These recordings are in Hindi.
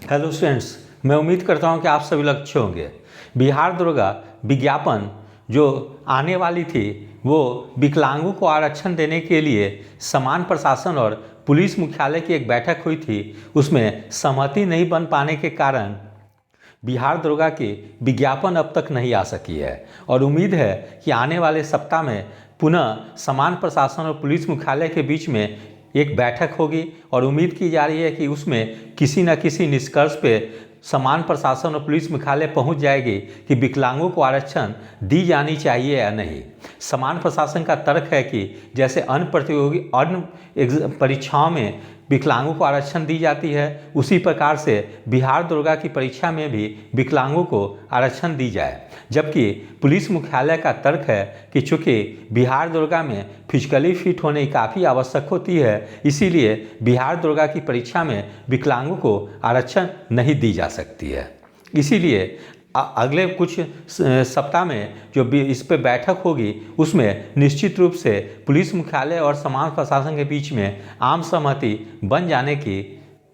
हेलो स्टूडेंट्स, मैं उम्मीद करता हूं कि आप सभी लोग अच्छे होंगे। बिहार दरोगा विज्ञापन जो आने वाली थी वो विकलांगों को आरक्षण देने के लिए समान प्रशासन और पुलिस मुख्यालय की एक बैठक हुई थी। उसमें सहमति नहीं बन पाने के कारण बिहार दरोगा की विज्ञापन अब तक नहीं आ सकी है और उम्मीद है कि आने वाले सप्ताह में पुनः समान प्रशासन और पुलिस मुख्यालय के बीच में एक बैठक होगी और उम्मीद की जा रही है कि उसमें किसी न किसी निष्कर्ष पे समान प्रशासन और पुलिस मुख्यालय पहुंच जाएगी कि विकलांगों को आरक्षण दी जानी चाहिए या नहीं। समान प्रशासन का तर्क है कि जैसे अन्य परीक्षाओं में विकलांगों को आरक्षण दी जाती है, उसी प्रकार से बिहार दरोगा की परीक्षा में भी विकलांगों को आरक्षण दी जाए। जबकि पुलिस मुख्यालय का तर्क है कि चूंकि बिहार दरोगा में फिजिकली फिट होने की काफ़ी आवश्यक होती है, इसीलिए बिहार दरोगा की परीक्षा में विकलांगों को आरक्षण नहीं दी जा सकती है। इसीलिए अगले कुछ सप्ताह में जो भी इस पे बैठक होगी उसमें निश्चित रूप से पुलिस मुख्यालय और समान प्रशासन के बीच में आम सहमति बन जाने की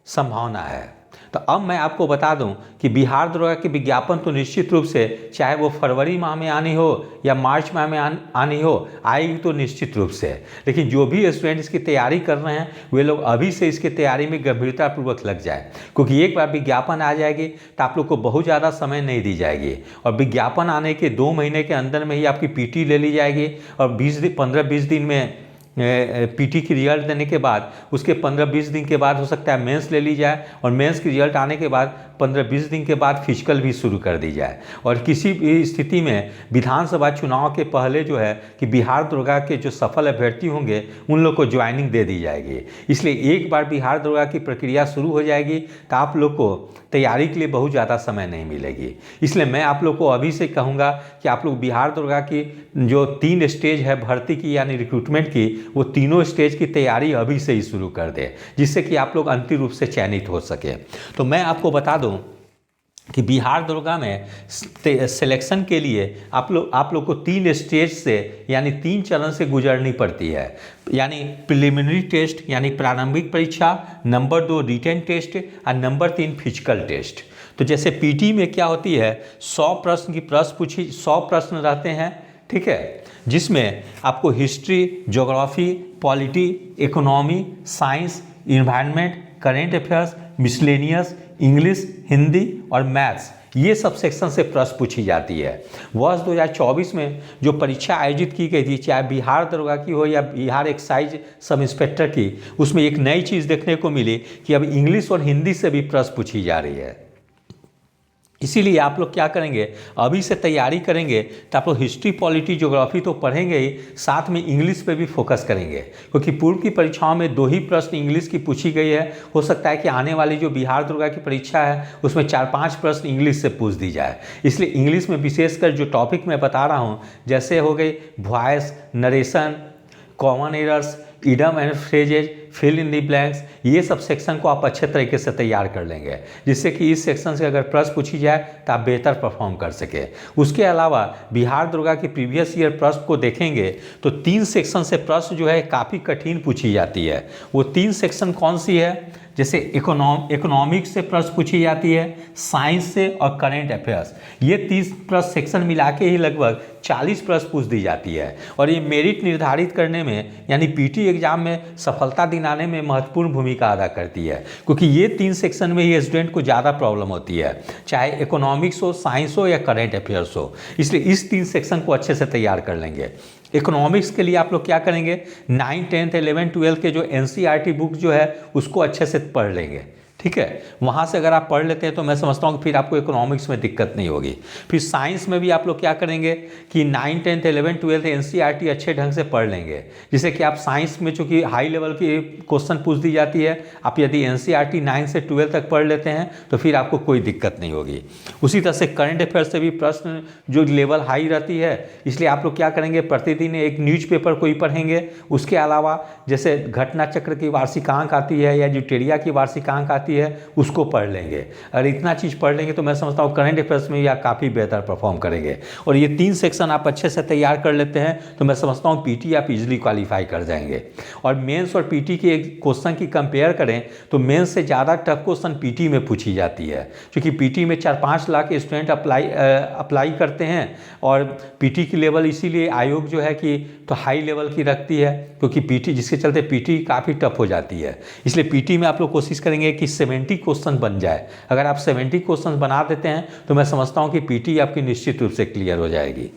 संभावना है। तो अब मैं आपको बता दूं कि बिहार दरोगा के विज्ञापन तो निश्चित रूप से चाहे वो फरवरी माह में आनी हो या मार्च माह में आनी हो, आएगी तो निश्चित रूप से। लेकिन जो भी स्टूडेंट इसकी तैयारी कर रहे हैं वे लोग अभी से इसकी तैयारी में गंभीरतापूर्वक लग जाए, क्योंकि एक बार विज्ञापन आ जाएगी तो आप लोग को बहुत ज़्यादा समय नहीं दी जाएगी और विज्ञापन आने के 2 महीने के अंदर में ही आपकी पीटी ले ली जाएगी और 15-20 दिन में पीटी की रिजल्ट देने के बाद उसके 15-20 दिन के बाद हो सकता है मेंस ले ली जाए और मेंस की रिजल्ट आने के बाद 15-20 दिन के बाद फिजिकल भी शुरू कर दी जाए। और किसी भी स्थिति में विधानसभा चुनाव के पहले जो है कि बिहार दरोगा के जो सफल अभ्यर्थी होंगे उन लोग को ज्वाइनिंग दे दी जाएगी। इसलिए एक बार बिहार दरोगा की प्रक्रिया शुरू हो जाएगी तो आप लोग को तैयारी के लिए बहुत ज़्यादा समय नहीं मिलेगी। इसलिए मैं आप लोग को अभी से कहूँगा कि आप लोग बिहार दरोगा की जो 3 स्टेज है भर्ती की यानी रिक्रूटमेंट की, वो तीनों स्टेज की तैयारी अभी से ही शुरू कर दें, जिससे कि आप लोग अंतिम रूप से चयनित हो सके। तो मैं आपको बता दूं कि बिहार दरोगा में सिलेक्शन के लिए आप लोग को 3 स्टेज से यानी 3 चरण से गुजरनी पड़ती है। यानी प्रिलिमिनरी टेस्ट यानी प्रारंभिक परीक्षा, नंबर 2 रिटन टेस्ट और नंबर 3 फिजिकल टेस्ट। तो जैसे पीटी में क्या होती है 100 प्रश्न रहते हैं, ठीक है, जिसमें आपको history, geography, polity, economy, science, environment, current affairs, miscellaneous, English, Hindi और मैथ्स, ये सब सेक्शन से प्रश्न पूछी जाती है। वर्ष 2024 में जो परीक्षा आयोजित की गई थी, चाहे बिहार दरोगा की हो या बिहार एक्साइज सब इंस्पेक्टर की, उसमें एक नई चीज़ देखने को मिली कि अब इंग्लिश और हिंदी से भी प्रश्न पूछी जा रही है। इसीलिए आप लोग क्या करेंगे, अभी से तैयारी करेंगे तो आप लोग हिस्ट्री, पॉलिटी, ज्योग्राफी तो पढ़ेंगे ही, साथ में इंग्लिश पे भी फोकस करेंगे, क्योंकि पूर्व की परीक्षाओं में 2 ही प्रश्न इंग्लिश की पूछी गई है। हो सकता है कि आने वाली जो बिहार दरोगा की परीक्षा है उसमें 4-5 प्रश्न इंग्लिश से पूछ दी जाए। इसलिए इंग्लिश में विशेषकर जो टॉपिक मैं बता रहा हूँ, जैसे हो गई voice, narration, common errors, idiom and phrases, fill in the blanks, ये सब सेक्शन को आप अच्छे तरीके से तैयार कर लेंगे, जिससे कि इस सेक्शन से अगर प्रश्न पूछी जाए तो आप बेहतर परफॉर्म कर सके। उसके अलावा बिहार दरोगा की प्रीवियस ईयर प्रश्न को देखेंगे तो 3 सेक्शन से प्रश्न जो है काफ़ी कठिन पूछी जाती है। वो 3 सेक्शन कौन सी है, जैसे इकोनॉमिक्स से प्रश्न पूछी जाती है, साइंस से और करेंट अफेयर्स, ये 30 प्रश्न सेक्शन मिला के ही लगभग 40 प्रश्न पूछ दी जाती है। और ये मेरिट निर्धारित करने में यानी पीटी एग्जाम में सफलता दिलाने में महत्वपूर्ण भूमिका अदा करती है, क्योंकि ये 3 सेक्शन में ही स्टूडेंट को ज़्यादा प्रॉब्लम होती है, चाहे इकोनॉमिक्स हो, साइंस हो या करेंट अफेयर्स हो। इसलिए इस 3 सेक्शन को अच्छे से तैयार कर लेंगे। इकोनॉमिक्स के लिए आप लोग क्या करेंगे, 9, 10, 11, 12 के जो एनसीईआरटी बुक जो है उसको अच्छे से पढ़ लेंगे, ठीक है। वहाँ से अगर आप पढ़ लेते हैं तो मैं समझता हूँ कि फिर आपको इकोनॉमिक्स में दिक्कत नहीं होगी। फिर साइंस में भी आप लोग क्या करेंगे कि 9, 10, 11, 12 एनसीईआरटी अच्छे ढंग से पढ़ लेंगे, जिससे कि आप साइंस में चूँकि हाई लेवल की क्वेश्चन पूछ दी जाती है, आप यदि एनसीईआरटी 9 से 12 तक पढ़ लेते हैं तो फिर आपको कोई दिक्कत नहीं होगी। उसी तरह से करंट अफेयर्स से भी प्रश्न जो लेवल हाई रहती है, इसलिए आप लोग क्या करेंगे, प्रतिदिन एक न्यूज़पेपर को ही पढ़ेंगे। उसके अलावा जैसे घटना चक्र की वार्षिकांक आती है या जुटेरिया की वार्षिकांक आती आती है उसको पढ़ लेंगे। अगर इतना चीज़ पढ़ लेंगे तो मैं समझता हूँ करंट अफेयर्स में भी आप काफ़ी बेहतर परफॉर्म करेंगे। और ये 3 सेक्शन आप अच्छे से तैयार कर लेते हैं तो मैं समझता हूँ पीटी आप इजीली क्वालिफाई कर जाएंगे। और मेंस और पीटी के क्वेश्चन की कंपेयर करें तो मेंस से ज़्यादा टफ क्वेश्चन पीटी में पूछी जाती है, क्योंकि पीटी में 4-5 लाख स्टूडेंट अप्लाई करते हैं और पीटी की लेवल इसीलिए आयोग जो है कि तो हाई लेवल की रखती है, क्योंकि पीटी जिसके चलते पीटी काफ़ी टफ हो जाती है। इसलिए पीटी में आप लोग कोशिश करेंगे कि 70 क्वेश्चन बन जाए। अगर आप 70 क्वेश्चन बना देते हैं तो मैं समझता हूँ कि पीटी आपकी निश्चित रूप से क्लियर हो जाएगी।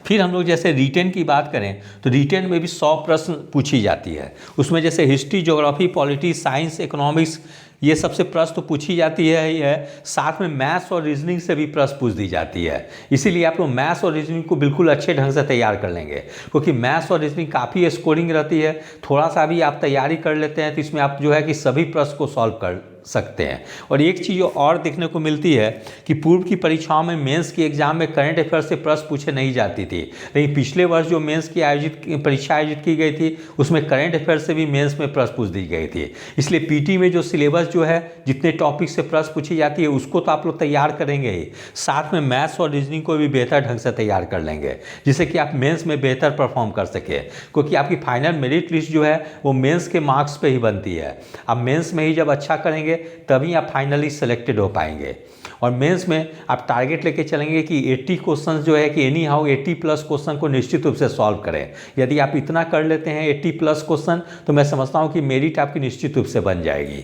फिर हम लोग जैसे रिटेन की बात करें तो रिटेन में भी 100 प्रश्न पूछी जाती है। उसमें जैसे history, geography, polity, science, economics ये सबसे प्रश्न तो पूछी जाती है ही है, साथ में मैथ्स और रीजनिंग से भी प्रश्न पूछ दी जाती है। इसीलिए आप लोग मैथ्स और रीजनिंग को बिल्कुल अच्छे ढंग से तैयार कर लेंगे, क्योंकि मैथ्स और रीजनिंग काफ़ी स्कोरिंग रहती है। थोड़ा सा भी आप तैयारी कर लेते हैं तो इसमें आप जो है कि सभी प्रश्न को सॉल्व कर सकते हैं। और एक चीज़ और देखने को मिलती है कि पूर्व की परीक्षाओं में मेंस की एग्जाम में करंट अफेयर से प्रश्न पूछे नहीं जाती थी, लेकिन पिछले वर्ष जो मेंस की परीक्षा आयोजित की गई थी उसमें करंट अफेयर से भी मेंस में प्रश्न पूछ दी गई थी। इसलिए पीटी में जो सिलेबस जो है जितने टॉपिक से प्रश्न पूछी जाती है उसको तो आप लोग तैयार करेंगे ही, साथ में मैथ्स और रीजनिंग को भी बेहतर ढंग से तैयार कर लेंगे, जिससे कि आप मेंस में बेहतर परफॉर्म कर सके। क्योंकि आपकी फाइनल मेरिट लिस्ट जो है वो मेंस के मार्क्स पे ही बनती है। आप मेंस में ही जब अच्छा करेंगे तभी आप फाइनली सेलेक्टेड हो पाएंगे। और मेंस में आप टारगेट लेके चलेंगे कि 80 क्वेश्चन जो है कि एनी हाउ 80+ क्वेश्चन को निश्चित रूप से सॉल्व करें। यदि आप इतना कर लेते हैं 80+ क्वेश्चन तो मैं समझता हूँ कि मेरिट आपकी निश्चित रूप से बन जाएगी।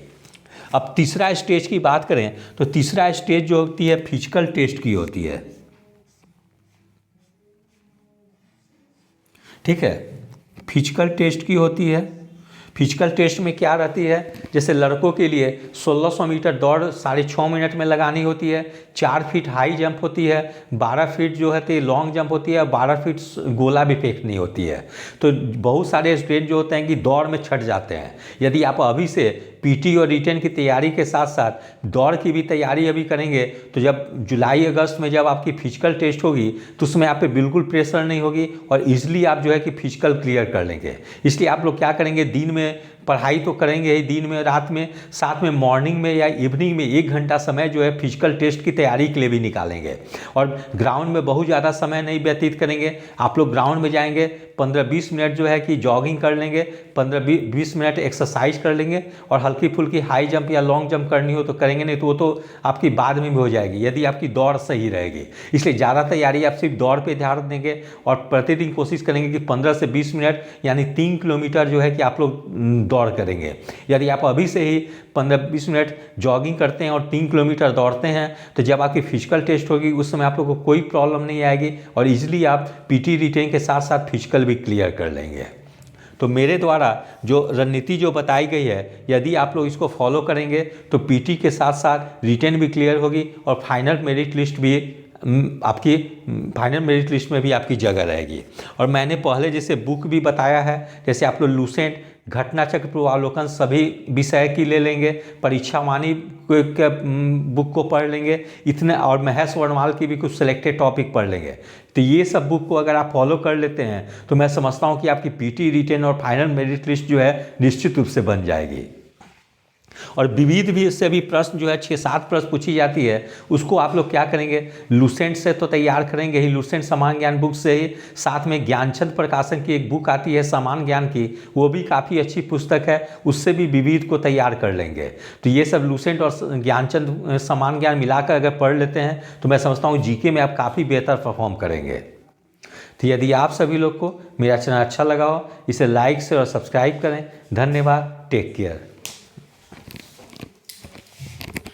अब तीसरा स्टेज की बात करें तो तीसरा स्टेज जो होती है फिजिकल टेस्ट की होती है। ठीक है, फिजिकल टेस्ट की होती है। फिजिकल टेस्ट में क्या रहती है, जैसे लड़कों के लिए 1600 मीटर दौड़ 6.5 मिनट में लगानी होती है, 4 फीट हाई जंप होती है, 12 फीट जो है तो लॉन्ग जंप होती है, 12 फीट गोला भी फेंकनी होती है। तो बहुत सारे स्टूडेंट जो होते हैं कि दौड़ में छट जाते हैं। यदि आप अभी से पीटी और रिटेन की तैयारी के साथ साथ दौड़ की भी तैयारी अभी करेंगे तो जब जुलाई अगस्त में जब आपकी फिजिकल टेस्ट होगी तो उसमें आप पे बिल्कुल प्रेशर नहीं होगी और इजीली आप जो है कि फिजिकल क्लियर कर लेंगे। इसलिए आप लोग क्या करेंगे, दिन में पढ़ाई तो करेंगे ही, दिन में रात में, साथ में मॉर्निंग में या इवनिंग में 1 घंटा समय जो है फिजिकल टेस्ट की तैयारी के लिए भी निकालेंगे। और ग्राउंड में बहुत ज़्यादा समय नहीं व्यतीत करेंगे। आप लोग ग्राउंड में जाएंगे 15-20 मिनट जो है कि जॉगिंग कर लेंगे, 15-20 मिनट एक्सरसाइज कर लेंगे और हल्की फुल्की हाई जंप या लॉन्ग जंप करनी हो तो करेंगे, नहीं तो वो तो आपकी बाद में भी हो जाएगी यदि आपकी दौड़ सही रहेगी। इसलिए ज़्यादा तैयारी आप सिर्फ दौड़ पे ध्यान देंगे और प्रतिदिन कोशिश करेंगे कि 15 से 20 मिनट यानी 3 किलोमीटर जो है कि आप लोग दौड़ करेंगे। यदि आप अभी से ही 15-20 मिनट जॉगिंग करते हैं और 3 किलोमीटर दौड़ते हैं तो जब आपकी फिजिकल टेस्ट होगी उस समय आप लोग को कोई प्रॉब्लम नहीं आएगी और इजीली आप पीटी रिटेन के साथ साथ फिजिकल भी क्लियर कर लेंगे। तो मेरे द्वारा जो रणनीति जो बताई गई है यदि आप लोग इसको फॉलो करेंगे तो पीटी के साथ साथ रिटेन भी क्लियर होगी और फाइनल मेरिट लिस्ट भी आपकी फाइनल मेरिट लिस्ट में भी आपकी जगह रहेगी। और मैंने पहले जैसे बुक भी बताया है, जैसे आप लोग लूसेंट, घटना चक्र पूर्वावलोकन सभी विषय की ले लेंगे, परीक्षावाणी के बुक को पढ़ लेंगे इतने, और महेश वर्णवाल की भी कुछ सिलेक्टेड टॉपिक पढ़ लेंगे। तो ये सब बुक को अगर आप फॉलो कर लेते हैं तो मैं समझता हूँ कि आपकी पीटी रिटेन और फाइनल मेरिट लिस्ट जो है निश्चित रूप से बन जाएगी। और विविध भी इससे भी प्रश्न जो है 6-7 प्रश्न पूछी जाती है, उसको आप लोग क्या करेंगे, लूसेंट से तो तैयार करेंगे ही, लूसेंट समान ज्ञान बुक से ही, साथ में ज्ञानचंद प्रकाशन की एक बुक आती है समान ज्ञान की, वो भी काफ़ी अच्छी पुस्तक है, उससे भी विविध को तैयार कर लेंगे। तो ये सब लूसेंट और ज्ञानचंद समान ज्ञान मिलाकर अगर पढ़ लेते हैं तो मैं समझता हूँ जीके में आप काफ़ी बेहतर परफॉर्म करेंगे। तो यदि आप सभी लोग को मेरा चैनल अच्छा लगा हो इसे लाइक से और सब्सक्राइब करें। धन्यवाद, टेक केयर।